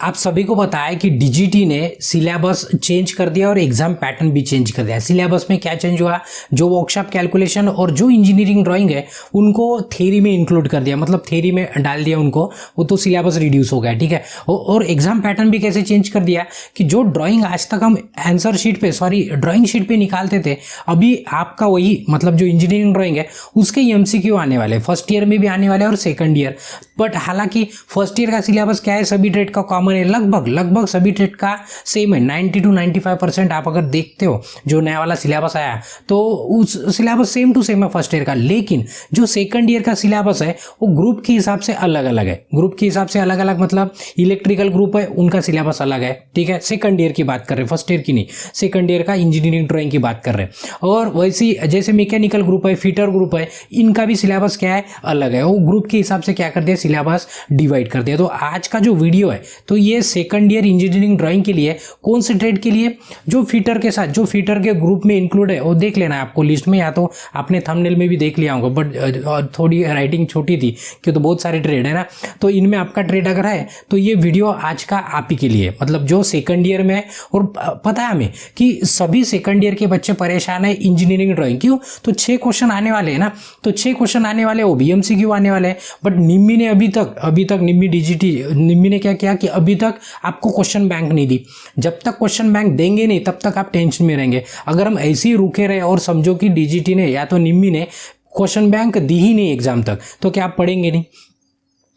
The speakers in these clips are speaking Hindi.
आप सभी को पता है कि डीजीटी ने सिलेबस चेंज कर दिया और एग्जाम पैटर्न भी चेंज कर दिया। सिलेबस में क्या चेंज हुआ, जो वर्कशॉप कैलकुलेशन और जो इंजीनियरिंग ड्राइंग है उनको थ्योरी में इंक्लूड कर दिया, मतलब थ्योरी में डाल दिया उनको, वो तो सिलेबस रिड्यूस हो गया। ठीक है, और एग्जाम पैटर्न भी कैसे चेंज कर दिया कि जो ड्राइंग आज तक हम आंसर शीट पे ड्राइंग शीट पे निकालते थे, अभी आपका वही मतलब जो इंजीनियरिंग ड्राइंग है उसके एमसीक्यू आने वाले, फर्स्ट ईयर में भी आने वाले और सेकंड ईयर। बट हालांकि फर्स्ट ईयर का सिलेबस क्या है, सभी ट्रेड का कॉमन है, लगभग सभी ट्रेड का सेम है। 90 to 95% आप अगर देखते हो जो नया वाला सिलेबस आया तो उस सिलेबस सेम टू सेम है फर्स्ट ईयर का। लेकिन जो सेकंड ईयर का सिलेबस है वो ग्रुप के हिसाब से अलग अलग है। ग्रुप के हिसाब से अलग अलग मतलब इलेक्ट्रिकल ग्रुप है उनका सिलेबस अलग है। ठीक है, सेकंड ईयर की बात कर रहे हैं, फर्स्ट ईयर की नहीं, सेकंड ईयर का इंजीनियरिंग ड्राइंग की बात कर रहे हैं। और वैसी जैसे मैकेनिकल ग्रुप है, फिटर ग्रुप है, इनका भी सिलेबस क्या है, अलग है। वो ग्रुप के हिसाब से क्या कर दिया, सिलेबस डिवाइड कर दिया। तो आज का जो वीडियो है तो ये सेकंड ईयर इंजीनियरिंग ड्राइंग के लिए, कौन से ट्रेड के लिए, जो फिटर के साथ, जो फिटर के ग्रुप में इंक्लूड है वो देख लेना है आपको लिस्ट में, या तो आपने थंबनेल में भी देख लिया होगा, बट थोड़ी राइटिंग छोटी थी क्यों, तो बहुत सारे ट्रेड है ना, तो इनमें आपका ट्रेड अगर है तो ये वीडियो आज का आप ही के लिए, मतलब जो सेकंड ईयर में है। और पता है हमें कि सभी सेकंड ईयर के बच्चे परेशान है इंजीनियरिंग ड्राइंग, क्यों, तो 6 क्वेश्चन आने वाले हैं ना, तो 6 क्वेश्चन आने वाले, वो भी एमसीक्यू आने वाले हैं। बट निम्मी ने अभी तक निम्मी डीजीटी, निम्मी ने क्या किया कि अभी तक आपको क्वेश्चन बैंक नहीं दी। जब तक क्वेश्चन बैंक देंगे नहीं तब तक आप टेंशन में रहेंगे। अगर हम ऐसे ही रुके रहे और समझो कि डीजीटी ने या तो निम्मी ने क्वेश्चन बैंक दी ही नहीं एग्जाम तक, तो क्या आप पढ़ेंगे नहीं।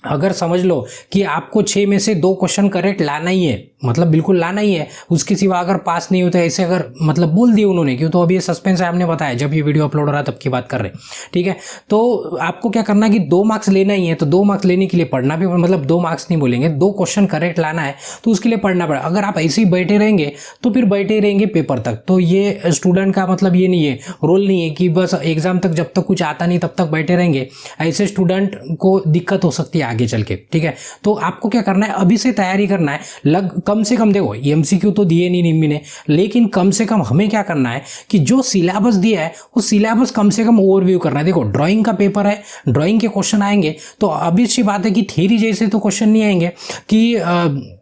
अगर समझ लो कि आपको 6 में से 2 क्वेश्चन करेक्ट लाना ही है, मतलब बिल्कुल लाना ही है, उसके सिवा अगर पास नहीं होता ऐसे अगर मतलब बोल दिए उन्होंने, क्यों, तो अभी ये सस्पेंस है, हमने बताया जब ये वीडियो अपलोड हो रहा है तब की बात कर रहे हैं। ठीक है, तो आपको क्या करना है कि 2 मार्क्स लेना ही है, तो 2 मार्क्स लेने के लिए पढ़ना भी, मतलब 2 मार्क्स नहीं बोलेंगे, 2 क्वेश्चन करेक्ट लाना है तो उसके लिए पढ़ना पड़ेगा। अगर आप ऐसे ही बैठे रहेंगे तो फिर बैठे ही रहेंगे पेपर तक। तो ये स्टूडेंट का मतलब ये नहीं है, रोल नहीं है कि बस एग्जाम तक जब तक कुछ आता नहीं तब तक बैठे रहेंगे। ऐसे स्टूडेंट को दिक्कत हो सकती है आगे चल के। ठीक है, तो आपको क्या करना है, अभी से तैयारी करना है। कम से कम देखो, एमसीक्यू तो दिए नहीं निम्मी ने, लेकिन कम से कम हमें क्या करना है कि जो सिलेबस दिया है वो सिलेबस कम से कम ओवरव्यू करना है। देखो ड्राइंग का पेपर है, ड्राइंग के क्वेश्चन आएंगे तो अभी अच्छी बात है कि थ्योरी जैसे तो क्वेश्चन नहीं आएंगे कि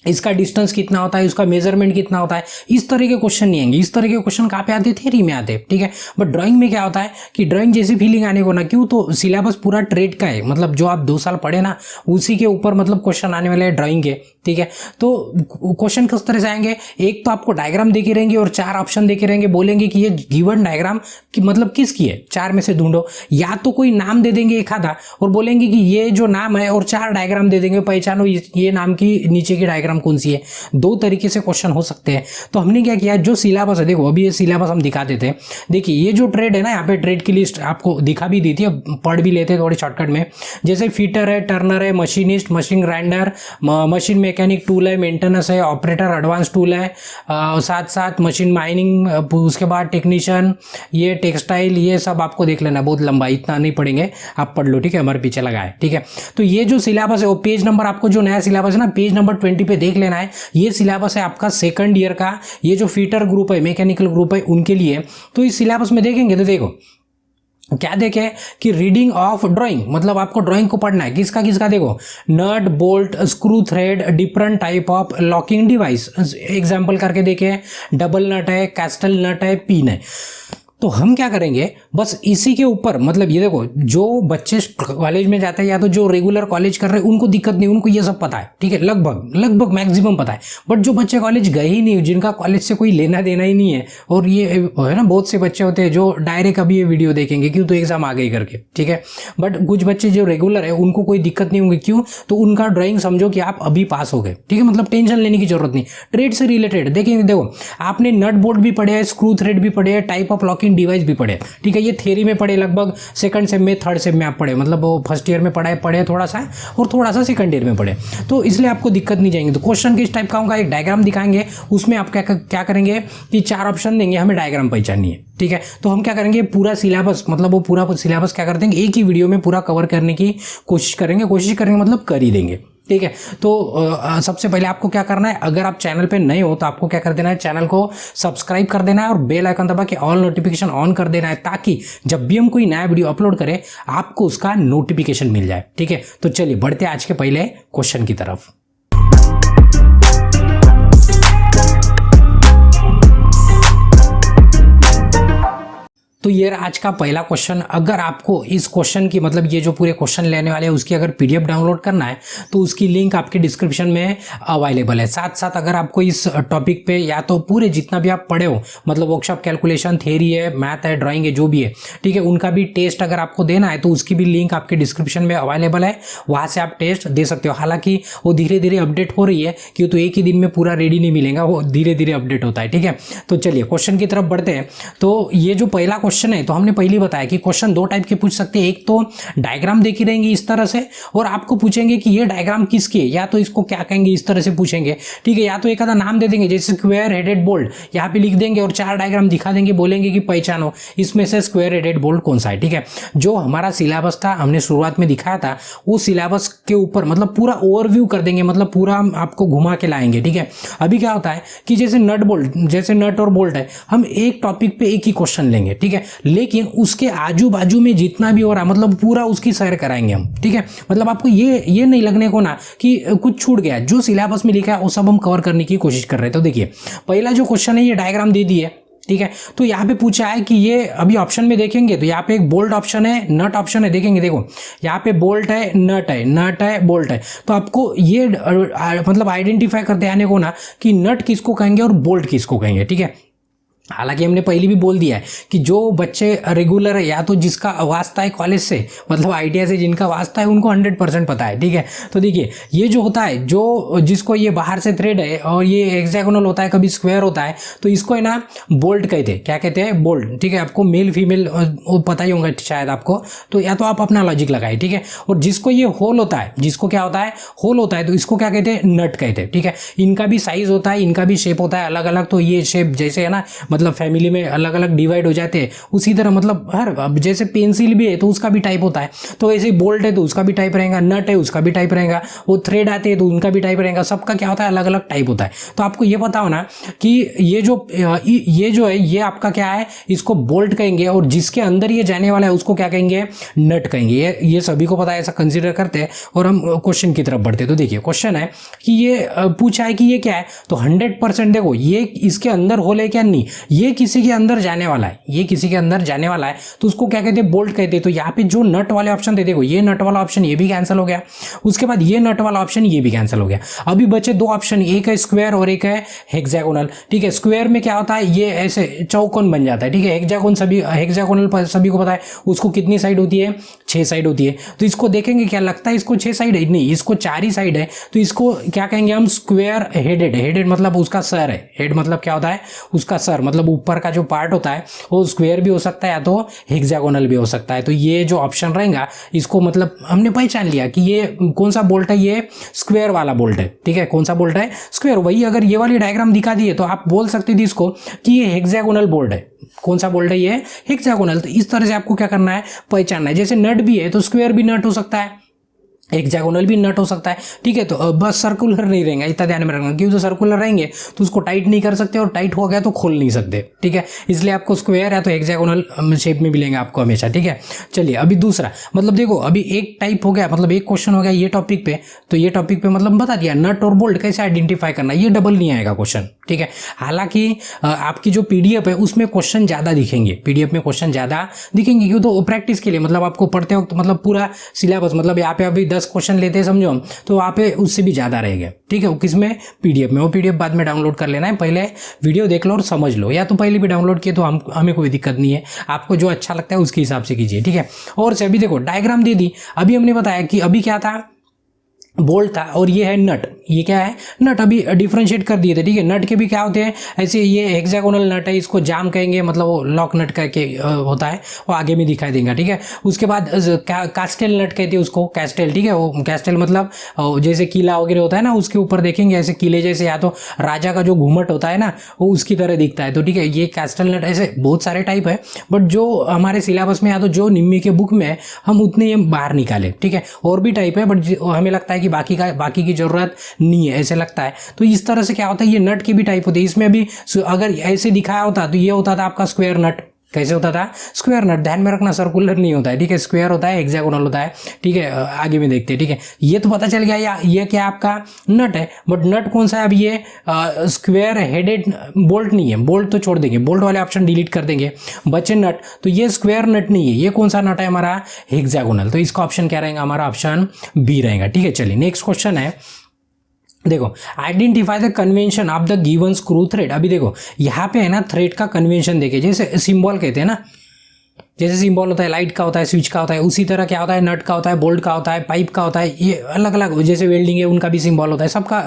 इसका डिस्टेंस कितना होता है, उसका मेजरमेंट कितना होता है, इस तरह के क्वेश्चन नहीं आएंगे। इस तरह के क्वेश्चन कहाँ पे आते हैं, थ्योरी में आते हैं। ठीक है, बट ड्राइंग में क्या होता है कि ड्राइंग जैसी फीलिंग आने को ना, क्यों, तो सिलेबस पूरा ट्रेड का है, मतलब जो आप 2 साल पढ़े ना उसी के ऊपर मतलब क्वेश्चन आने वाले हैं ड्राइंग के। ठीक है, तो क्वेश्चन किस तरह से आएंगे, एक तो आपको डायग्राम देके रहेंगे और 4 ऑप्शन देके रहेंगे, बोलेंगे कि ये गिवन डायग्राम की मतलब किसकी है, 4 में से ढूंढो, या तो कोई नाम दे देंगे एक आधा और बोलेंगे कि ये जो नाम है, और 4 डायग्राम दे देंगे, पहचानो ये नाम की नीचे की डायग्राम कौन सी है। 2 तरीके से क्वेश्चन हो सकते हैं। तो हमने क्या किया, जो सिलेबस है, देखो अभी ये सिलेबस हम दिखा देते हैं। देखिए ये जो ट्रेड है ना, यहाँ पे ट्रेड की लिस्ट आपको दिखा भी दी थी, अब पढ़ भी लेते हैं थोड़ी शॉर्टकट में। जैसे फिटर है, टर्नर है, machinist, machine grinder, machine mechanic tool है, मेंटेनेंस है, ऑपरेटर एडवांस टूल है, साथ साथ मशीन माइनिंग, उसके बाद टेक्नीशियन, ये टेक्सटाइल, ये सब आपको देख लेना, बहुत लंबा, इतना नहीं पढ़ेंगे, आप पढ़ लो। ठीक है, हमारे पीछे लगा है। ठीक है, तो ये जो सिलेबस है वो पेज नंबर, आपको जो नया सिलेबस है ना पेज नंबर 20 पे देख लेना है। ये सिलेबस है आपका सेकंड ईयर का, ये जो फिटर ग्रुप है, मैकेनिकल ग्रुप है उनके लिए। तो इस सिलेबस में देखेंगे तो देखो क्या देखे कि रीडिंग ऑफ ड्राइंग, मतलब आपको ड्राइंग को पढ़ना है, किसका किसका, देखो nut, bolt, screw thread, different type of locking device, example करके देखे, डबल नट है, कैस्टल नट है, पिन है। तो हम क्या करेंगे, बस इसी के ऊपर, मतलब ये देखो जो बच्चे कॉलेज में जाते हैं या तो जो रेगुलर कॉलेज कर रहे हैं उनको दिक्कत नहीं, उनको ये सब पता है। ठीक है, लगभग मैक्सिमम पता है। बट जो बच्चे कॉलेज गए ही नहीं, जिनका कॉलेज से कोई लेना देना ही नहीं है, और ये है ना बहुत से बच्चे होते हैं जो डायरेक्ट अभी ये वीडियो देखेंगे क्यों, तो एग्जाम आ गई करके। ठीक है, बट कुछ बच्चे जो रेगुलर है उनको कोई दिक्कत नहीं होगी, क्यों, तो उनका ड्राइंग समझो कि आप अभी पास हो गए। ठीक है, मतलब टेंशन लेने की जरूरत नहीं। ट्रेड से रिलेटेड देखेंगे, देखो आपने नट बोल्ट भी पढ़े है, स्क्रू थ्रेड भी पढ़े है, टाइप ऑफ लॉकिंग डिवाइस भी पढ़े। ठीक है, ये थ्योरी में पढ़े, लगभग सेकंड सेम में, थर्ड सेम में आप पढ़े, मतलब वो फर्स्ट ईयर में पढ़े थोड़ा सा, और थोड़ा सा सेकंड ईयर में पढ़े, तो इसलिए आपको दिक्कत नहीं जाएंगे। तो क्वेश्चन किस टाइप का होगा, एक डायग्राम दिखाएंगे, उसमें आप क्या करेंगे कि 4 ऑप्शन देंगे, हमें डायग्राम पहचाननी है। ठीक है, तो हम क्या करेंगे, पूरा सिलेबस, मतलब वो पूरा सिलेबस क्या कर देंगे, एक ही वीडियो में पूरा कवर करने की कोशिश करेंगे मतलब कर ही देंगे। ठीक है, तो सबसे पहले आपको क्या करना है, अगर आप चैनल पे नए हो तो आपको क्या कर देना है, चैनल को सब्सक्राइब कर देना है और बेल आइकन दबा के ऑल नोटिफिकेशन ऑन कर देना है, ताकि जब भी हम कोई नया वीडियो अपलोड करें आपको उसका नोटिफिकेशन मिल जाए। ठीक है, तो चलिए बढ़ते हैं आज के पहले क्वेश्चन की तरफ। तो ये आज का पहला क्वेश्चन। अगर आपको इस क्वेश्चन की मतलब ये जो पूरे क्वेश्चन लेने वाले हैं उसकी अगर पीडीएफ डाउनलोड करना है तो उसकी लिंक आपके डिस्क्रिप्शन में अवेलेबल है। साथ साथ अगर आपको इस टॉपिक पे या तो पूरे जितना भी आप पढ़े हो मतलब वर्कशॉप कैलकुलेशन, थ्योरी है, मैथ है, ड्राइंग है, जो भी है, ठीक है, उनका भी टेस्ट अगर आपको देना है तो उसकी भी लिंक आपके डिस्क्रिप्शन में अवेलेबल है, वहां से आप टेस्ट दे सकते हो। हालांकि वो धीरे धीरे अपडेट हो रही है कि तो एक ही दिन में पूरा रेडी नहीं मिलेगा, वो धीरे धीरे अपडेट होता है, ठीक है। तो चलिए क्वेश्चन की तरफ बढ़ते हैं। तो ये जो पहला क्वेश्चन है तो हमने पहले बताया कि क्वेश्चन दो टाइप के पूछ सकते हैं। एक तो डायग्राम देखी रहेंगी इस तरह से और आपको पूछेंगे कि ये डायग्राम किसकी है, या तो इसको क्या कहेंगे इस तरह से पूछेंगे, ठीक है, या तो एक आधा नाम दे देंगे जैसे स्क्वायर हेडेड बोल्ट, यहाँ पे लिख देंगे और चार डायग्राम दिखा देंगे, बोलेंगे कि पहचानो इसमें से स्क्वायर हेडेड बोल्ट कौन सा है, ठीक है। जो हमारा सिलेबस था हमने शुरुआत में दिखाया था वो सिलेबस के ऊपर मतलब पूरा ओवरव्यू कर देंगे, मतलब पूरा हम आपको घुमा के लाएंगे, ठीक है। अभी क्या होता है कि जैसे नट बोल्ट, जैसे नट और बोल्ट है, हम एक टॉपिक पे एक ही क्वेश्चन लेंगे, ठीक है, लेकिन उसके आजू बाजू में जितना भी हो रहा है मतलब पूरा उसकी सैर कराएंगे हम, ठीक है। मतलब आपको ये नहीं लगने को ना कि कुछ छूट गया, जो सिलेबस में लिखा है वो सब हम कवर करने की कोशिश कर रहे हैं। तो देखिए पहला जो क्वेश्चन है ये डायग्राम दे दी है, ठीक है। तो यहाँ पे पूछा है कि ये अभी ऑप्शन में देखेंगे तो यहाँ पे एक बोल्ट ऑप्शन है, नट ऑप्शन है, देखेंगे देखो यहाँ पे बोल्ट है, नट है, बोल्ट है। तो आपको ये मतलब आइडेंटिफाई करते आने को ना कि नट किसको कहेंगे और बोल्ट किसको कहेंगे, ठीक है। हालांकि हमने पहले भी बोल दिया है कि जो बच्चे रेगुलर है या तो जिसका वास्ता है कॉलेज से मतलब आईटीआई से जिनका वास्ता है उनको 100% पता है, ठीक है। तो देखिए ये जो होता है जो जिसको ये बाहर से थ्रेड है और ये हेक्सागोनल होता है, कभी स्क्वायर होता है, तो इसको है ना बोल्ट कहते हैं। क्या कहते हैं? बोल्ट, ठीक है। आपको मेल फीमेल पता ही होगा शायद आपको, तो या तो आप अपना लॉजिक लगाए, ठीक है। और जिसको ये होल होता है, जिसको क्या होता है, होल होता है, तो इसको क्या कहते हैं? नट कहते हैं, ठीक है। इनका भी साइज होता है, इनका भी शेप होता है अलग अलग। तो ये शेप जैसे है ना मतलब फैमिली में अलग अलग डिवाइड हो जाते हैं, उसी तरह मतलब हर जैसे पेंसिल भी है तो उसका भी टाइप होता है, तो ऐसे बोल्ट है तो उसका भी टाइप रहेगा, नट है उसका भी टाइप रहेगा, वो थ्रेड आते हैं तो उनका भी टाइप रहेगा, सबका क्या होता है अलग अलग टाइप होता है। तो आपको ये पता होना कि ये जो है ये आपका क्या है, इसको बोल्ट कहेंगे और जिसके अंदर ये जाने वाला है उसको क्या कहेंगे? नट कहेंगे। ये सभी को पता है, ऐसा कंसिडर करते हैं। और हम क्वेश्चन की तरफ बढ़ते हैं। तो देखिए क्वेश्चन है कि ये पूछा है कि ये क्या है, तो 100% देखो ये इसके अंदर होल है क्या? नहीं, ये किसी के अंदर जाने वाला है, ये किसी के अंदर जाने वाला है तो उसको क्या कहते हैं? बोल्ट कहते हैं। तो यहाँ पे जो नट वाले ऑप्शन थे, देखो ये नट वाला ऑप्शन ये भी कैंसिल हो गया, उसके बाद ये नट वाला ऑप्शन ये भी कैंसिल हो गया। अभी बचे दो ऑप्शन, एक है स्क्वायर और एक है हेक्सागोनल, ठीक है। स्क्वायर में क्या होता है, ये ऐसे चौकोन बन जाता है, ठीक है। हेक्सागोनल सभी को पता है, उसको कितनी साइड होती है? 6 साइड होती है। तो इसको देखेंगे क्या लगता है इसको 6 साइड है? नहीं, इसको 4 ही साइड है। तो इसको क्या कहेंगे हम? Square headed. हेडेड मतलब उसका सर है, हेड मतलब क्या होता है? उसका सर, मतलब ऊपर का जो पार्ट होता है वो स्क्वायर भी हो सकता है या तो हेक्सागोनल भी हो सकता है। तो ये जो ऑप्शन रहेगा इसको मतलब हमने पहचान लिया कि ये कौन सा बोल्ट है, ये स्क्वायर वाला बोल्ट है, ठीक है। कौन सा बोल्ट है? स्क्वायर। वही अगर ये वाली डायग्राम दिखा दिए तो आप बोल सकते थे इसको कि ये हेक्सागोनल बोल्ट है। कौन सा बोल्ट है? ये हेक्सागोनल। तो इस तरह से आपको क्या करना है? पहचानना है। जैसे नट भी है तो स्क्वायर भी नट हो सकता है, हेक्सागोनल भी नट हो सकता है, ठीक है। तो बस सर्कुलर नहीं रहेगा, इतना ध्यान में रखना, क्योंकि जो सर्कुलर रहेंगे तो उसको टाइट नहीं कर सकते और टाइट हो गया तो खोल नहीं सकते, ठीक है। इसलिए आपको स्क्वायर या तो हेक्सागोनल शेप में मिलेंगे आपको हमेशा, ठीक है। चलिए अभी दूसरा, मतलब देखो अभी एक टाइप हो गया, मतलब एक क्वेश्चन हो गया ये टॉपिक पे। तो ये टॉपिक पे मतलब बता दिया नट और बोल्ट कैसे आइडेंटिफाई करना, ये डबल नहीं आएगा क्वेश्चन, ठीक है। हालांकि आपकी जो पीडीएफ है उसमें क्वेश्चन ज्यादा दिखेंगे, पीडीएफ में क्वेश्चन ज्यादा दिखेंगे, क्यों? तो प्रैक्टिस के लिए, मतलब आपको पढ़ते वक्त मतलब पूरा सिलेबस, मतलब यहाँ पे अभी 10 क्वेश्चन लेते हैं समझो हम, तो वहाँ पे उससे भी ज़्यादा रहेगा, ठीक है। वो किसमें? पीडीएफ में। वो पीडीएफ बाद में डाउनलोड कर लेना है, पहले वीडियो देख लो और समझ लो, या तो पहले भी डाउनलोड किए तो हमें कोई दिक्कत नहीं है, आपको जो अच्छा लगता है उसके हिसाब से कीजिए, ठीक है। और से अभी देखो डायग्राम दे दी, अभी हमने बताया कि अभी क्या था, बोल्ट था, और ये है नट। ये क्या है? नट। अभी डिफरेंशिएट कर दिए थे, ठीक है। नट के भी क्या होते हैं ऐसे, ये हेक्सागोनल नट है, इसको जाम कहेंगे, मतलब वो लॉक नट करके होता है, वो आगे में दिखाई देगा, ठीक है। उसके बाद कास्टेल नट कहते हैं उसको, कैस्टेल, ठीक है। वो कैस्टेल मतलब जैसे किला वगैरह होता है ना, उसके ऊपर देखेंगे ऐसे किले जैसे, या तो राजा का जो घूमट होता है ना वो उसकी तरह दिखता है, तो ठीक है। ये कैस्टेल नट, ऐसे बहुत सारे टाइप है, बट जो हमारे सिलेबस में या तो जो निम्मी के बुक में है हम उतने ये बाहर निकाले, ठीक है। और भी टाइप है बट हमें लगता है कि बाकी की जरूरत नहीं है, ऐसे लगता है। तो इस तरह से क्या होता है, ये नट के भी टाइप होते हैं। इसमें अभी अगर ऐसे दिखाया होता तो ये होता था आपका स्क्वायर नट, कैसे होता था, स्क्वायर नट। ध्यान में रखना सर्कुलर नहीं होता है, ठीक है, स्क्वायर होता है, हेक्सागोनल होता है, ठीक है। आगे में देखते हैं, ठीक है। ये तो पता चल गया, ये क्या आपका नट है, बट नट कौन सा है, अब ये स्क्वायर हेडेड बोल्ट नहीं है, बोल्ट तो छोड़ देंगे, बोल्ट वाले ऑप्शन डिलीट कर देंगे, बचे नट। तो ये स्क्वायर नट नहीं है, ये कौन सा नट है हमारा, हेक्सागोनल। तो इसका ऑप्शन क्या रहेगा हमारा, ऑप्शन बी रहेगा, ठीक है। चलिए नेक्स्ट क्वेश्चन है, देखो identify the convention of the given screw thread. अभी देखो यहाँ पे है ना, थ्रेड का कन्वेंशन देखे, जैसे सिंबल कहते हैं ना, जैसे सिंबल होता है, लाइट का होता है, स्विच का होता है, उसी तरह क्या होता है, नट का होता है, बोल्ट का होता है, पाइप का होता है। ये अलग अलग, जैसे वेल्डिंग है उनका भी सिंबल होता है, सबका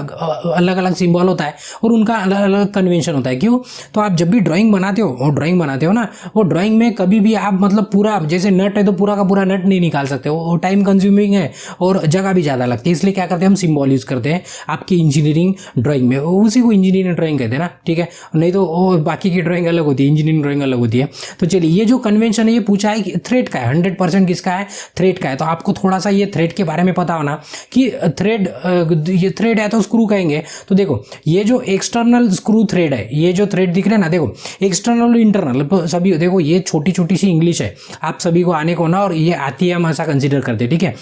अलग अलग सिंबल होता है और उनका अलग अलग कन्वेंशन होता है। क्यों, तो आप जब भी ड्राइंग बनाते हो, और ड्राइंग बनाते हो ना, वो ड्राइंग में कभी भी आप मतलब पूरा, जैसे नट है तो पूरा का पूरा नट नहीं निकाल सकते, वो टाइम कंज्यूमिंग है और जगह भी ज़्यादा लगती है। इसलिए क्या करते हैं, हम सिंबल यूज़ करते हैं आपकी इंजीनियरिंग ड्राइंग में, उसी को इंजीनियरिंग ड्राइंग कहते हैं ना, ठीक है। नहीं तो वो बाकी की ड्राइंग अलग होती है, इंजीनियरिंग ड्राइंग अलग होती है। तो चलिए, ये जो कन्वेंशन है ये पूछा है कि थ्रेड का है, 100% किसका है, थ्रेड का है। तो आपको थोड़ा सा ये थ्रेड के बारे में पता होना कि थ्रेड, ये थ्रेड है तो स्क्रू कहेंगे। तो देखो ये जो एक्सटर्नल स्क्रू थ्रेड है, ये जो थ्रेड दिख रहे हैं ना, देखो एक्सटर्नल इंटरनल सभी, देखो ये छोटी छोटी सी इंग्लिश है, आप सभी को आने को ना, और ये आती है, हम ऐसा कंसिडर करते हैं, ठीक है।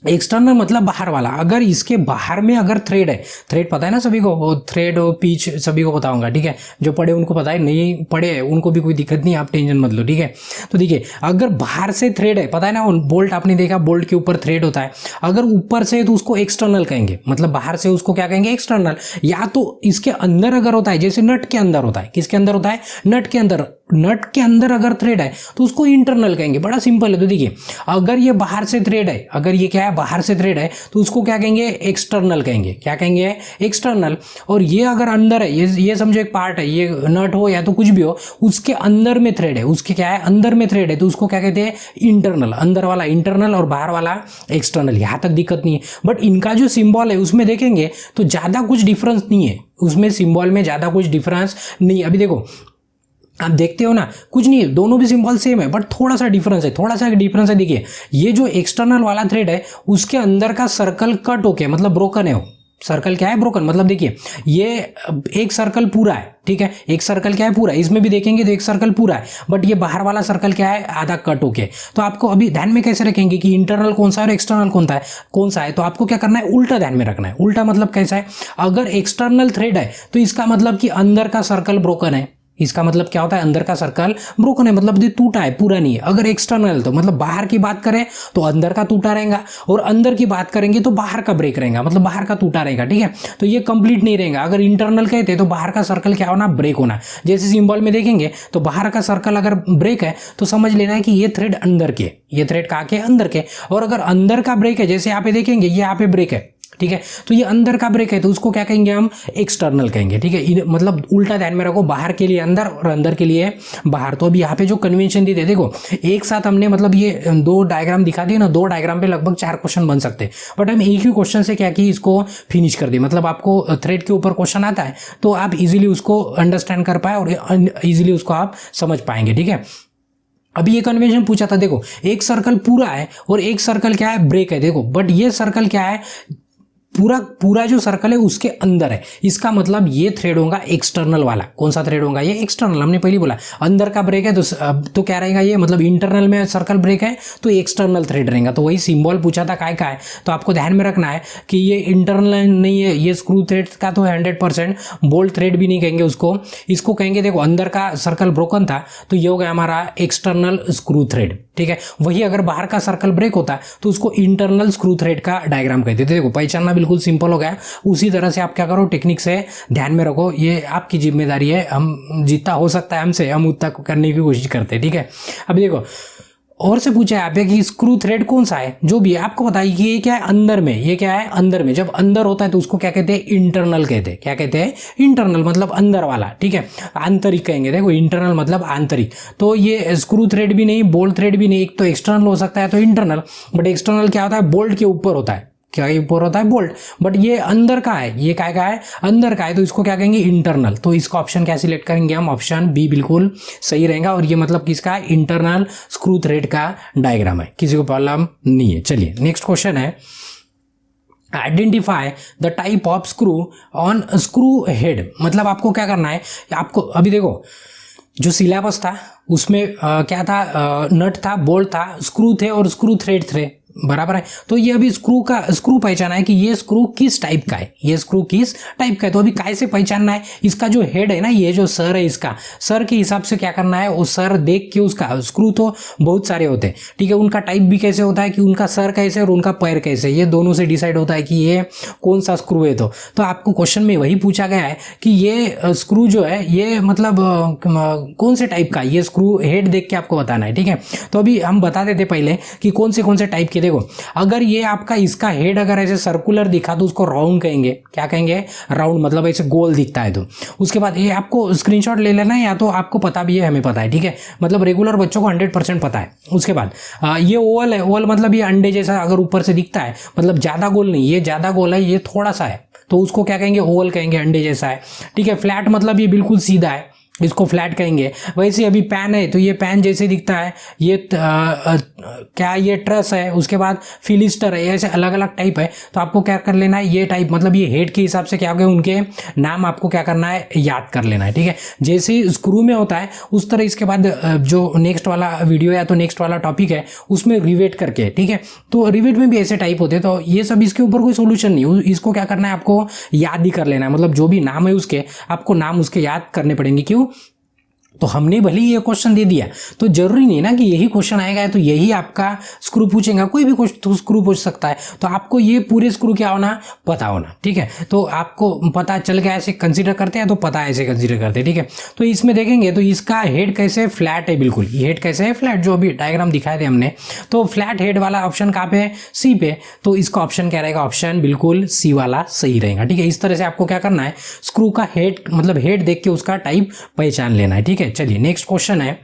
एक्सटर्नल मतलब बाहर वाला, अगर इसके बाहर में अगर थ्रेड है, थ्रेड पता है ना सभी को, वो थ्रेड और पीच सभी को पता होगा, ठीक है। जो पढ़े उनको पता है, नहीं पढ़े उनको भी कोई दिक्कत नहीं, आप टेंशन मत लो, ठीक है। तो देखिए, अगर बाहर से थ्रेड है, पता है ना, बोल्ट आपने देखा, बोल्ट के ऊपर थ्रेड होता है, अगर ऊपर से तो उसको एक्सटर्नल कहेंगे, मतलब बाहर से उसको क्या कहेंगे, एक्सटर्नल। या तो इसके अंदर अगर होता है, जैसे नट के अंदर होता है, किसके अंदर होता है, नट के अंदर, नट के अंदर अगर थ्रेड है तो उसको इंटरनल कहेंगे, बड़ा सिंपल है। तो देखिए, अगर ये बाहर से थ्रेड है, अगर ये क्या है, बाहर से थ्रेड है, तो उसको क्या कहेंगे, एक्सटर्नल कहेंगे, क्या कहेंगे, एक्सटर्नल। और ये अगर अंदर है, ये समझो एक पार्ट है, ये नट हो या तो कुछ भी हो, उसके अंदर में थ्रेड है, उसके क्या है, अंदर में थ्रेड है, तो उसको क्या कहते हैं, इंटरनल। अंदर वाला इंटरनल और बाहर वाला एक्सटर्नल, यहां तक दिक्कत नहीं है। बट इनका जो सिंबल है उसमें देखेंगे तो ज्यादा कुछ डिफरेंस नहीं है, उसमें सिंबल में ज्यादा कुछ डिफरेंस नहीं है। अभी देखो, आप देखते हो ना, कुछ नहीं है, दोनों भी सिंबल सेम है, बट थोड़ा सा डिफरेंस है, थोड़ा सा डिफरेंस है। देखिए, ये जो एक्सटर्नल वाला थ्रेड है, उसके अंदर का सर्कल कट होके, मतलब ब्रोकन है, वो सर्कल क्या है, ब्रोकन। मतलब देखिए, ये एक सर्कल पूरा है, ठीक है, एक सर्कल क्या है, पूरा। इसमें भी देखेंगे तो एक सर्कल पूरा है, बट ये बाहर वाला सर्कल क्या है, आधा कट होके। तो आपको अभी ध्यान में कैसे रखेंगे कि इंटरनल कौन सा है और एक्सटर्नल कौन सा है। तो आपको क्या करना है, उल्टा ध्यान में रखना है। उल्टा मतलब कैसा है, अगर एक्सटर्नल थ्रेड है तो इसका मतलब कि अंदर का सर्कल ब्रोकन है, इसका मतलब क्या होता है, अंदर का सर्कल ब्रोकन है, मतलब ये टूटा है, पूरा नहीं है। अगर एक्सटर्नल तो मतलब बाहर की बात करें तो अंदर का टूटा रहेगा, और अंदर की बात करेंगे तो बाहर का ब्रेक रहेगा, मतलब बाहर का टूटा रहेगा, ठीक है। तो ये कंप्लीट नहीं रहेगा। अगर इंटरनल कहते तो बाहर का सर्कल क्या होना, ब्रेक होना। जैसे सिंबल में देखेंगे तो बाहर का सर्कल अगर ब्रेक है तो समझ लेना है कि ये थ्रेड अंदर के, ये थ्रेड कहाँ के, अंदर के। और अगर अंदर का ब्रेक है, जैसे यहाँ पे देखेंगे, ये यहाँ पे ब्रेक है, ठीक है, तो ये अंदर का ब्रेक है, तो उसको क्या कहेंगे, हम एक्सटर्नल कहेंगे, ठीक है। मतलब उल्टा ध्यान में रखो, बाहर के लिए अंदर और अंदर के लिए बाहर। तो अभी यहाँ पे जो कन्वेंशन दी थे, देखो एक साथ हमने मतलब ये दो डायग्राम दिखा दिए ना, दो डायग्राम पे लगभग 4 क्वेश्चन बन सकते हैं, बट हम एक ही क्वेश्चन से क्या कि इसको फिनिश कर दिए। मतलब आपको थ्रेड के ऊपर क्वेश्चन आता है तो आप इजिली उसको अंडरस्टैंड कर पाए और इजिली उसको आप समझ पाएंगे, ठीक है। अभी ये कन्वेंशन पूछा था, देखो एक सर्कल पूरा है और एक सर्कल क्या है, ब्रेक है, देखो। बट ये सर्कल क्या है, पूरा जो सर्कल है उसके अंदर है, इसका मतलब ये थ्रेड होगा एक्सटर्नल वाला। कौन सा थ्रेड होगा, ये एक्सटर्नल। हमने पहले बोला अंदर का ब्रेक है तो क्या रहेगा, ये मतलब इंटरनल में सर्कल ब्रेक है तो एक्सटर्नल थ्रेड रहेगा। तो वही सिंबल पूछा था काय का है, तो आपको ध्यान में रखना है कि ये इंटरनल नहीं है, ये स्क्रू थ्रेड का तो 100%। बोल्ट थ्रेड भी नहीं कहेंगे उसको, इसको कहेंगे, देखो अंदर का सर्कल ब्रोकन था तो ये हो गया हमारा एक्सटर्नल स्क्रू थ्रेड, ठीक है। वही अगर बाहर का सर्कल ब्रेक होता तो उसको इंटरनल स्क्रू थ्रेड का डायग्राम कहते थे। देखो पहचानना बिल्कुल सिंपल हो गया। उसी तरह से आप क्या करो, टेक्निक से ध्यान में रखो, ये आपकी जिम्मेदारी है। हम जितना हो सकता है हमसे, हम उतना करने की कोशिश करते हैं, ठीक है। अभी देखो और से पूछा है आप कि स्क्रू थ्रेड कौन सा है, जो भी है आपको बताइए कि ये क्या है, अंदर में। ये क्या है, अंदर में। जब अंदर होता है तो उसको क्या कहते हैं, इंटरनल कहते हैं। क्या कहते हैं, इंटरनल, मतलब अंदर वाला, ठीक है। आंतरिक कहेंगे, देखो इंटरनल मतलब आंतरिक। तो ये स्क्रू थ्रेड भी नहीं, बोल्ट थ्रेड भी नहीं, एक तो एक्सटर्नल हो सकता है तो इंटरनल, बट एक्सटर्नल क्या होता है, बोल्ट के ऊपर होता है। क्या ऊपर होता है, बोल्ट। बट ये अंदर का है, ये क्या है, अंदर का है, तो इसको क्या कहेंगे, इंटरनल। तो इसका ऑप्शन क्या सिलेक्ट करेंगे हम, ऑप्शन बी बिल्कुल सही रहेगा। और ये मतलब किसका है, इंटरनल स्क्रू थ्रेड का डायग्राम है, किसी को प्रॉब्लम नहीं है। चलिए नेक्स्ट क्वेश्चन है, identify the type of screw on screw head. मतलब आपको क्या करना है, आपको अभी देखो जो सिलेबस था उसमें क्या था, नट था, बोल्ट था, स्क्रू थे और स्क्रू थ्रेड थे, बराबर है। तो ये अभी स्क्रू पहचाना है कि ये स्क्रू किस टाइप का है, ये स्क्रू किस टाइप का है। तो अभी कैसे पहचानना है, इसका जो हेड है ना, ये जो सर है, इसका सर के हिसाब से क्या करना है, वो सर देख के उसका, स्क्रू तो बहुत सारे होते हैं, ठीक है, उनका टाइप भी कैसे होता है कि उनका सर कैसे और उनका पैर कैसे, ये दोनों से डिसाइड होता है कि ये कौन सा स्क्रू है। तो आपको क्वेश्चन में वही पूछा गया है कि ये स्क्रू जो है ये मतलब कौन से टाइप का, ये स्क्रू हेड देख के आपको बताना है, ठीक है। तो अभी हम बता देते पहले कि कौन से टाइप के। देखो, अगर ये आपका इसका हेड अगर ऐसे सर्कुलर दिखा तो उसको राउंड कहेंगे, क्या कहेंगे, राउंड, मतलब ऐसे गोल दिखता है। तो उसके बाद ये आपको स्क्रीनशॉट ले लेना है, या तो आपको पता भी है, हमें पता है, ठीक है, मतलब रेगुलर बच्चों को 100% पता है। उसके बाद ये ओवल है, ओवल मतलब ये अंडे जैसा अगर ऊपर से दिखता है, मतलब ज्यादा गोल नहीं, ये ज्यादा गोल है, ये थोड़ा सा है, तो उसको क्या कहेंगे, ओवल कहेंगे, अंडे जैसा है, ठीक है। फ्लैट मतलब ये बिल्कुल सीधा है, इसको फ्लैट कहेंगे। वैसे अभी पैन है तो ये पैन जैसे दिखता है, ये क्या, ये ट्रस है, उसके बाद फिलिस्टर है, ऐसे अलग अलग टाइप है। तो आपको क्या कर लेना है, ये टाइप मतलब ये हेड के हिसाब से क्या हो गया, उनके नाम आपको क्या करना है, याद कर लेना है, ठीक है। जैसे स्क्रू में होता है उस तरह इसके बाद जो नेक्स्ट वाला वीडियो या तो नेक्स्ट वाला टॉपिक है उसमें रिवेट करके, ठीक है। तो रिवेट में भी ऐसे टाइप होते हैं। तो ये सब, इसके ऊपर कोई सोल्यूशन नहीं, इसको क्या करना है, आपको याद ही कर लेना है, मतलब जो भी नाम है उसके, आपको नाम उसके याद करने पड़ेंगे। क्यों, तो हमने भले ही ये क्वेश्चन दे दिया, तो जरूरी नहीं ना कि यही क्वेश्चन आएगा तो यही आपका स्क्रू पूछेगा, कोई भी तो स्क्रू पूछ सकता है। तो आपको ये पूरे स्क्रू क्या होना, पता होना, ठीक है। तो आपको पता चल गया, ऐसे कंसीडर करते हैं, तो पता ऐसे कंसीडर करते हैं, ठीक है। तो इसमें देखेंगे तो इसका हेड कैसे, फ्लैट है, बिल्कुल ये हेड कैसे है, फ्लैट, जो अभी डायग्राम दिखाए थे हमने। तो फ्लैट हेड वाला ऑप्शन कहाँ पे है, सी पे। तो इसका ऑप्शन क्या रहेगा, ऑप्शन बिल्कुल सी वाला सही रहेगा, ठीक है। इस तरह से आपको क्या करना है, स्क्रू का हेड मतलब हेड देख के उसका टाइप पहचान लेना है, ठीक है। चलिए नेक्स्ट क्वेश्चन है।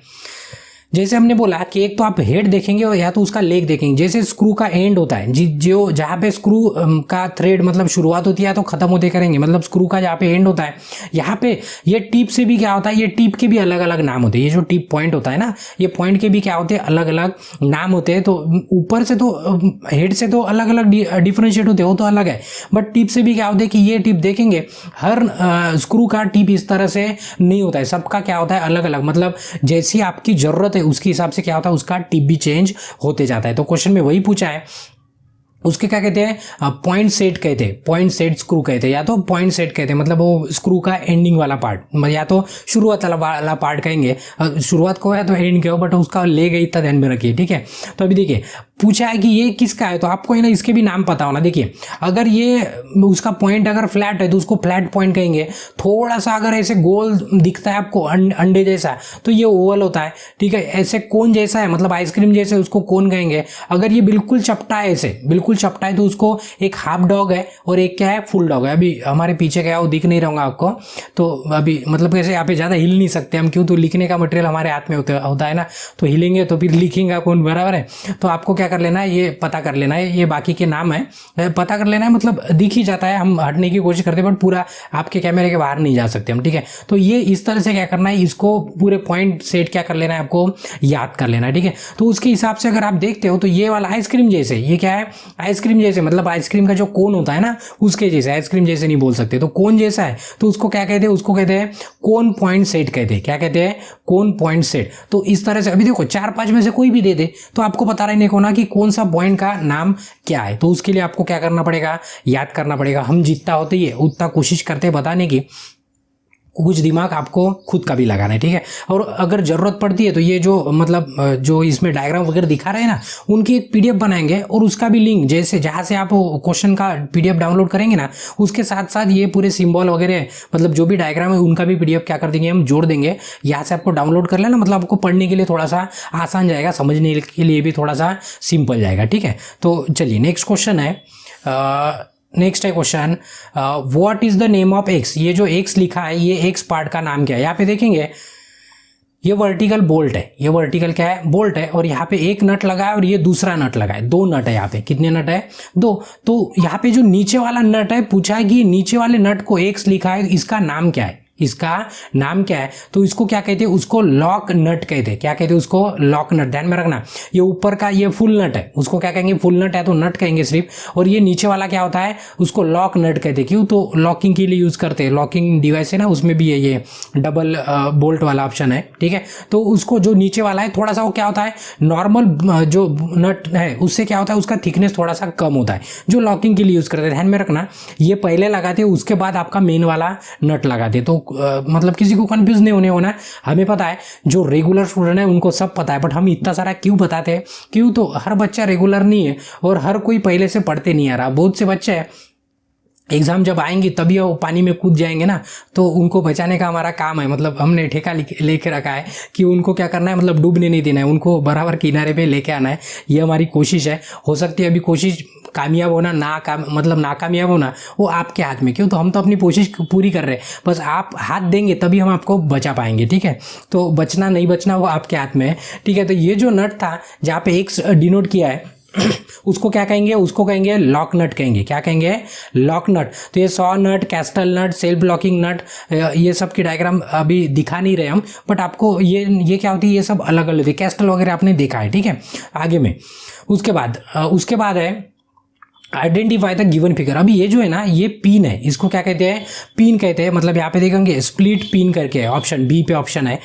जैसे हमने बोला कि एक तो आप हेड देखेंगे और या तो उसका लेग देखेंगे। जैसे स्क्रू का एंड होता है, जो जहाँ पे स्क्रू का थ्रेड मतलब शुरुआत होती है तो खत्म होते करेंगे, मतलब स्क्रू का जहाँ पे एंड होता है, यहाँ पे ये टिप से भी क्या होता है, ये टिप के भी अलग अलग नाम होते हैं। ये जो टिप पॉइंट होता है ना, ये पॉइंट के भी क्या होते हैं, अलग अलग नाम होते हैं। तो ऊपर से तो हेड से तो अलग अलग डिफ्रेंशिएट होते हैं, वो तो अलग है, बट टिप से भी क्या होता है कि ये टिप देखेंगे, हर स्क्रू का टिप इस तरह से नहीं होता है, सबका क्या होता है, अलग अलग, मतलब जैसी आपकी जरूरत है उसके हिसाब से क्या होता है, उसका टिप भी चेंज होते जाता है। तो क्वेश्चन में वही पूछा है, उसके क्या कहते हैं, पॉइंट सेट कहते हैं, पॉइंट सेट स्क्रू कहते हैं, या तो पॉइंट सेट कहते हैं, मतलब वो स्क्रू का एंडिंग वाला पार्ट, या तो शुरुआत वाला पार्ट कहेंगे, शुरुआत को है तो एंड कहो, बट उसका ले गई इतना ध्यान में रखिए, ठीक है। तो अभी देखिए पूछा है कि ये किसका है, तो आपको है ना इसके भी नाम पता होना। देखिए अगर ये उसका पॉइंट अगर फ्लैट है तो उसको फ्लैट पॉइंट कहेंगे, थोड़ा सा अगर ऐसे गोल दिखता है आपको अंडे जैसा तो ये ओवल होता है, ठीक है। ऐसे कोन जैसा है मतलब आइसक्रीम जैसे, उसको कोन कहेंगे। अगर ये बिल्कुल चपटा है, ऐसे बिल्कुल चपटा है तो उसको एक हाफ डॉग है और एक क्या है, फुल डॉग है। अभी हमारे पीछे क्या है वो दिख नहीं रहा आपको, तो अभी मतलब कैसे यहाँ पे ज़्यादा हिल नहीं सकते हम, क्यों, तो लिखने का मटेरियल हमारे हाथ में होता है ना, तो हिलेंगे तो फिर लिखेंगे कौन, बराबर है। तो आपको क्या कर लेना है, ये पता कर लेना है, ये बाकी के नाम है, पता कर लेना है, मतलब दिख ही जाता है, हम हटने की कोशिश करते हैं बट पूरा आपके कैमरे के बाहर नहीं जा सकते हम, ठीक है। तो ये इस तरह से क्या करना है, इसको पूरे पॉइंट सेट क्या कर लेना है, आपको याद कर लेना है, ठीक है। तो उसके हिसाब से अगर आप देखते हो तो ये वाला आइसक्रीम जैसे, ये क्या है, आइसक्रीम जैसे, मतलब आइसक्रीम का जो कोन होता है ना उसके जैसे, आइसक्रीम जैसे नहीं बोल सकते, तो कोन जैसा है तो उसको क्या कहते हैं, उसको कहते हैं कोन पॉइंट सेट कहते हैं। क्या कहते हैं, कोन पॉइंट सेट। तो इस तरह से अभी देखो 4-5 में से कोई भी दे दे तो आपको पता रहने को ना कि कौन सा पॉइंट का नाम क्या है। तो उसके लिए आपको क्या करना पड़ेगा, याद करना पड़ेगा। हम जितना होते ही उतना कोशिश करते हैं बताने की, कुछ दिमाग आपको खुद का भी लगाना है, ठीक है। और अगर जरूरत पड़ती है तो ये जो मतलब जो इसमें डायग्राम वगैरह दिखा रहे हैं ना, उनकी एक पीडीएफ बनाएंगे और उसका भी लिंक, जैसे जहाँ से आप क्वेश्चन का पीडीएफ डाउनलोड करेंगे ना, उसके साथ साथ ये पूरे सिंबल वगैरह मतलब जो भी डायग्राम है उनका भी पीडीएफ क्या कर देंगे, हम जोड़ देंगे। यहाँ से आपको डाउनलोड कर लेना, मतलब आपको पढ़ने के लिए थोड़ा सा आसान जाएगा, समझने के लिए भी थोड़ा सा सिंपल जाएगा, ठीक है। तो चलिए नेक्स्ट क्वेश्चन है, नेक्स्ट है question, what is the name of x. ये जो एक्स लिखा है, ये एक्स पार्ट का नाम क्या है। यहाँ पे देखेंगे ये वर्टिकल बोल्ट है, ये वर्टिकल क्या है, बोल्ट है, और यहाँ पे एक नट लगा है और ये दूसरा नट लगा है, 2 नट है यहाँ पे। कितने नट है, 2। तो यहाँ पे जो नीचे वाला नट है, पूछा है कि नीचे वाले नट को एक्स लिखा है, इसका नाम क्या है, इसका नाम क्या है, तो इसको क्या कहते हैं, उसको लॉक नट कहते हैं। क्या कहते हैं उसको, लॉक नट। ध्यान में रखना, ये ऊपर का ये फुल नट है, उसको क्या कहेंगे, फुल नट है तो नट कहेंगे सिर्फ। और ये नीचे वाला क्या होता है, उसको लॉक नट कहते हैं। क्यों, तो लॉकिंग के लिए यूज करते हैं। लॉकिंग डिवाइस है ना, उसमें भी ये डबल बोल्ट वाला ऑप्शन है, ठीक है। तो उसको जो नीचे वाला है थोड़ा सा वो क्या होता है, नॉर्मल जो नट है उससे क्या होता है, उसका थिकनेस थोड़ा सा कम होता है, जो लॉकिंग के लिए यूज करते हैं। ध्यान में रखना, ये पहले लगाते हैं, उसके बाद आपका मेन वाला नट लगाते हैं। तो मतलब किसी को कंफ्यूज नहीं होने होना। हमें पता है, जो रेगुलर स्टूडेंट है उनको सब पता है, बट हम इतना सारा क्यों बताते हैं, क्यों, तो हर बच्चा रेगुलर नहीं है और हर कोई पहले से पढ़ते नहीं आ रहा। बहुत से बच्चे हैं एग्जाम जब आएंगे तभी वो पानी में कूद जाएंगे ना, तो उनको बचाने का हमारा काम है। मतलब हमने ठेका लेके रखा है कि उनको क्या करना है, मतलब डूबने नहीं देना है, उनको बराबर किनारे पे लेके आना है। ये हमारी कोशिश है। हो सकती है अभी कोशिश कामयाब होना मतलब नाकामयाब होना वो आपके हाथ में। क्यों, तो हम तो अपनी कोशिश पूरी कर रहे हैं, बस आप हाथ देंगे तभी हम आपको बचा पाएंगे, ठीक है। तो बचना नहीं बचना वो आपके हाथ में है, ठीक है। तो ये जो नट था जहाँ पे एक्स डिनोट किया है उसको क्या कहेंगे, उसको कहेंगे लॉक नट कहेंगे। क्या कहेंगे, लॉक नट। तो ये saw nut, castle nut, self locking nut, ये सब की डायग्राम अभी दिखा नहीं रहे हम, बट आपको ये क्या होती है, ये सब अलग अलग होती है। कैस्टल वगैरह आपने देखा है, ठीक है, आगे में। उसके बाद है आइडेंटिफाई द गिवन फिगर। अभी ये जो है ना, ये पिन है, इसको क्या कहते हैं, पिन कहते हैं। मतलब यहाँ पे देखेंगे स्प्लिट पिन करके ऑप्शन बी पे ऑप्शन है।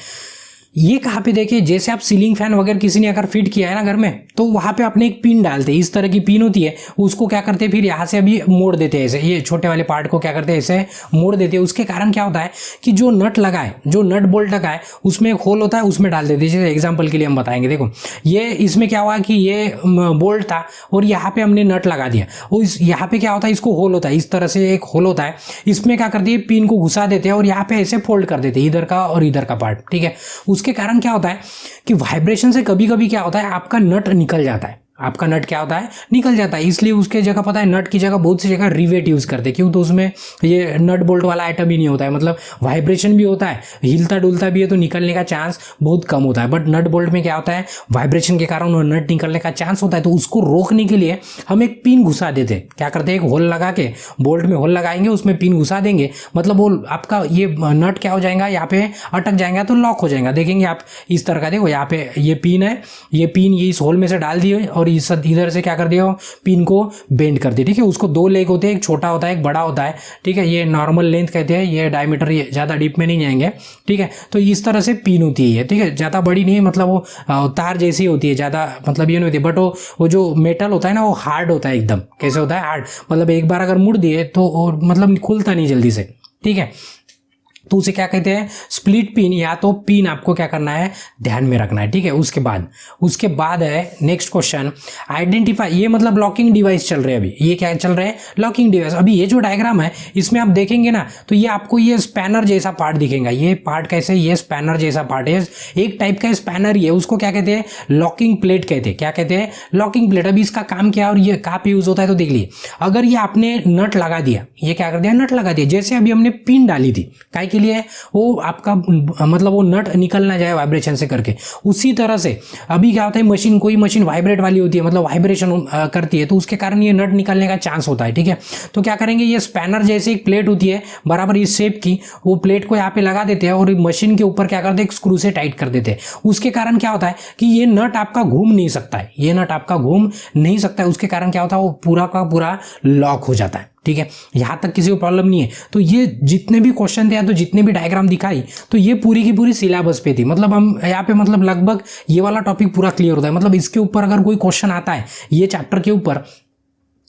ये कहाँ पे देखिए, जैसे आप सीलिंग फैन वगैरह किसी ने अगर फिट किया है ना घर में, तो वहां पे अपने एक पिन डालते हैं, इस तरह की पिन होती है। उसको क्या करते हैं, फिर यहाँ से अभी मोड़ देते हैं ऐसे, ये छोटे वाले पार्ट को क्या करते हैं, ऐसे मोड़ देते हैं। उसके कारण क्या होता है कि जो नट लगा है, जो नट बोल्ट लगा है, उसमें एक होल होता है, उसमें डाल देते हैं। जैसे एग्जाम्पल के लिए हम बताएंगे, देखो ये इसमें क्या हुआ कि ये बोल्ट था और यहाँ पे हमने नट लगा दिया, और यहाँ पे क्या होता है, इसको होल होता है, इस तरह से एक होल होता है। इसमें क्या करते हैं, पिन को घुसा देते हैं और यहाँ पे ऐसे फोल्ड कर देते हैं, इधर का और इधर का पार्ट, ठीक है। उसके कारण क्या होता है कि वाइब्रेशन से कभी कभी क्या होता है, आपका नट निकल जाता है। आपका नट क्या होता है, निकल जाता है। इसलिए उसके जगह पता है, नट की जगह बहुत सी जगह रिवेट यूज करते हैं। क्यों, तो उसमें ये नट बोल्ट वाला आइटम ही नहीं होता है, मतलब वाइब्रेशन भी होता है, हिलता डुलता भी है, तो निकलने का चांस बहुत कम होता है। बट नट बोल्ट में क्या होता है, वाइब्रेशन के कारण नट निकलने का चांस होता है। तो उसको रोकने के लिए हम एक पिन घुसा देते हैं। क्या करते हैं, एक होल लगा के, बोल्ट में होल लगाएंगे, उसमें पिन घुसा देंगे, मतलब वो आपका ये नट क्या हो जाएगा, यहाँ पे अटक जाएगा तो लॉक हो जाएगा। देखेंगे आप इस तरह का, देखो यहाँ पे ये पिन है, ये पिन ये इस होल में से डाल दिए और इस इधर से क्या कर दिया, पिन को बेंड कर दिया, ठीक है। उसको दो लेग होते हैं, एक छोटा होता है, एक बड़ा होता है, ठीक है। ये नॉर्मल लेंथ कहते हैं, ये डायमीटर, ये ज़्यादा डीप में नहीं जाएंगे, ठीक है। तो इस तरह से पिन होती है, ठीक है। ज़्यादा बड़ी नहीं है, मतलब वो तार जैसी होती है, ज़्यादा मतलब ये नहीं होती। बट वो जो मेटल होता है ना, वो हार्ड होता है एकदम। कैसे होता है, हार्ड, मतलब एक बार अगर मुड़ दिए तो मतलब खुलता नहीं जल्दी से, ठीक है। तो उसे क्या कहते हैं, स्प्लिट पिन, या तो पिन आपको क्या करना है, ध्यान में रखना है, ठीक है। उसके बाद है नेक्स्ट क्वेश्चन, आइडेंटिफाई। ये मतलब लॉकिंग डिवाइस चल रहे हैं अभी, ये क्या चल रहे हैं, लॉकिंग डिवाइस। अभी ये जो डायग्राम है इसमें आप देखेंगे ना, तो ये आपको ये स्पैनर जैसा पार्ट दिखेगा। ये पार्ट कैसे, ये स्पैनर जैसा पार्ट है, एक टाइप का स्पैनर ही है। उसको क्या कहते हैं, लॉकिंग प्लेट कहते हैं। क्या कहते हैं, लॉकिंग प्लेट। अभी इसका काम क्या है और ये कहाँ पे यूज होता है, तो देख लिए। अगर ये आपने नट लगा दिया, ये क्या कर दिया, नट लगा दिया, जैसे अभी हमने पिन डाली थी, काय के लिए, वो आपका मतलब वो नट निकल ना जाए वाइब्रेशन से करके। उसी तरह से अभी क्या होता है, मशीन, कोई मशीन वाइब्रेट वाली होती है, मतलब वाइब्रेशन करती है, तो उसके कारण ये नट निकलने का चांस होता है, ठीक है। तो क्या करेंगे, ये स्पैनर जैसे एक प्लेट होती है बराबर इस शेप की, वो प्लेट को यहाँ पे लगा देते हैं और मशीन के ऊपर क्या करते हैं, स्क्रू से टाइट कर देते हैं। उसके कारण क्या होता है कि ये नट आपका घूम नहीं सकता है, ये नट आपका घूम नहीं सकता है। उसके कारण क्या होता है, वो पूरा का पूरा लॉक हो जाता है, ठीक है। यहां तक किसी को प्रॉब्लम नहीं है। तो ये जितने भी क्वेश्चन थे, तो जितने भी डायग्राम दिखाई, तो ये पूरी की पूरी सिलेबस पे थी। मतलब हम यहाँ पे मतलब लगभग ये वाला टॉपिक पूरा क्लियर होता है। मतलब इसके ऊपर अगर कोई क्वेश्चन आता है ये चैप्टर के ऊपर,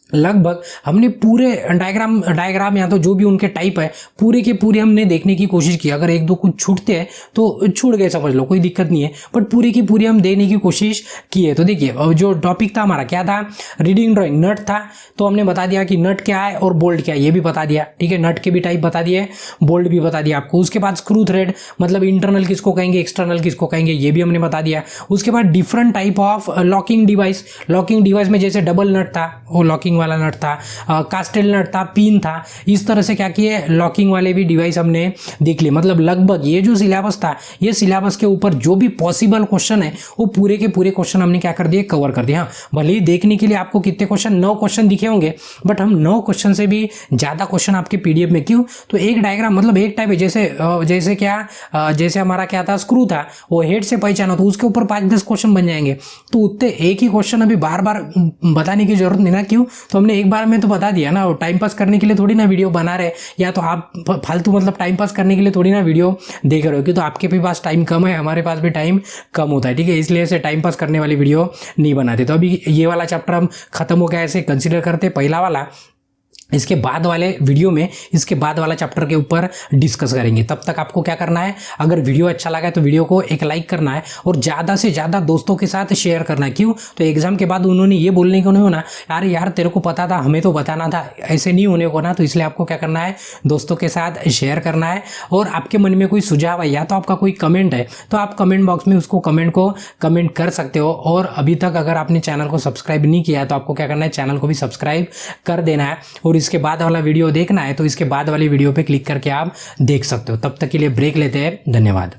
लगभग हमने पूरे डायग्राम या तो जो भी उनके टाइप है पूरे के पूरे हमने देखने की कोशिश की। अगर एक दो कुछ छूटते हैं तो छूट गए, समझ लो, कोई दिक्कत नहीं है, बट पूरी की पूरी हम देने की कोशिश की है। तो देखिए जो टॉपिक था हमारा क्या था, रीडिंग ड्राइंग। नट था तो हमने बता दिया कि नट क्या है और बोल्ट क्या है, ये भी बता दिया, ठीक है। नट के भी टाइप बता दिए, बोल्ट भी बता दिया आपको। उसके बाद स्क्रू थ्रेड, मतलब इंटरनल किसको कहेंगे, एक्सटर्नल किसको कहेंगे, ये भी हमने बता दिया। उसके बाद different type of locking device. Locking device में जैसे डबल नट था, वो लॉकिंग लॉकिंग वाला नट था, कास्टेल नट था, पिन था, इस तरह से क्या किए लॉकिंग वाले भी डिवाइस हमने देख लिए। मतलब लगभग ये जो सिलेबस था, ये सिलेबस के ऊपर जो भी पॉसिबल क्वेश्चन है वो पूरे के पूरे क्वेश्चन हमने क्या कर दिए, कवर कर दिया। हाँ, भले ही देखने के लिए आपको कितने क्वेश्चन, 9 क्वेश्चन दिखे होंगे, बट हम 9 क्वेश्चन से भी ज्यादा क्वेश्चन आपके पीडीएफ में, क्यों तो एक डायग्राम मतलब एक टाइप है, जैसे क्या जैसे हमारा क्या था, स्क्रू था, वो हेड से पहचाना तो उसके ऊपर 5-10 क्वेश्चन बन जाएंगे। तो उतने एक ही क्वेश्चन अभी बार बार बताने की जरूरत नहीं ना, क्यों तो हमने एक बार में तो बता दिया ना। टाइम पास करने के लिए थोड़ी ना वीडियो बना रहे, या तो आप फालतू मतलब टाइम पास करने के लिए थोड़ी ना वीडियो देख रहे हो, कि तो आपके भी पास टाइम कम है, हमारे पास भी टाइम कम होता है, ठीक है, इसलिए ऐसे टाइम पास करने वाली वीडियो नहीं बनाते। तो अभी ये वाला चैप्टर हम खत्म हो गया, ऐसे कंसिडर करते पहला वाला। इसके बाद वाले वीडियो में इसके बाद वाला चैप्टर के ऊपर डिस्कस करेंगे। तब तक आपको क्या करना है, अगर वीडियो अच्छा लगा है तो वीडियो को एक लाइक करना है और ज़्यादा से ज़्यादा दोस्तों के साथ शेयर करना है। क्यों तो एग्जाम के बाद उन्होंने ये बोलने को नहीं होना, यार तेरे को पता था, हमें तो बताना था, ऐसे नहीं होने को ना। तो इसलिए आपको क्या करना है, दोस्तों के साथ शेयर करना है। और आपके मन में कोई सुझाव है या तो आपका कोई कमेंट है तो आप कमेंट बॉक्स में उसको कमेंट कर सकते हो। और अभी तक अगर आपने चैनल को सब्सक्राइब नहीं किया है तो आपको क्या करना है, चैनल को भी सब्सक्राइब कर देना है। और इसके बाद वाला वीडियो देखना है तो इसके बाद वाली वीडियो पे क्लिक करके आप देख सकते हो। तब तक के लिए ब्रेक लेते हैं, धन्यवाद।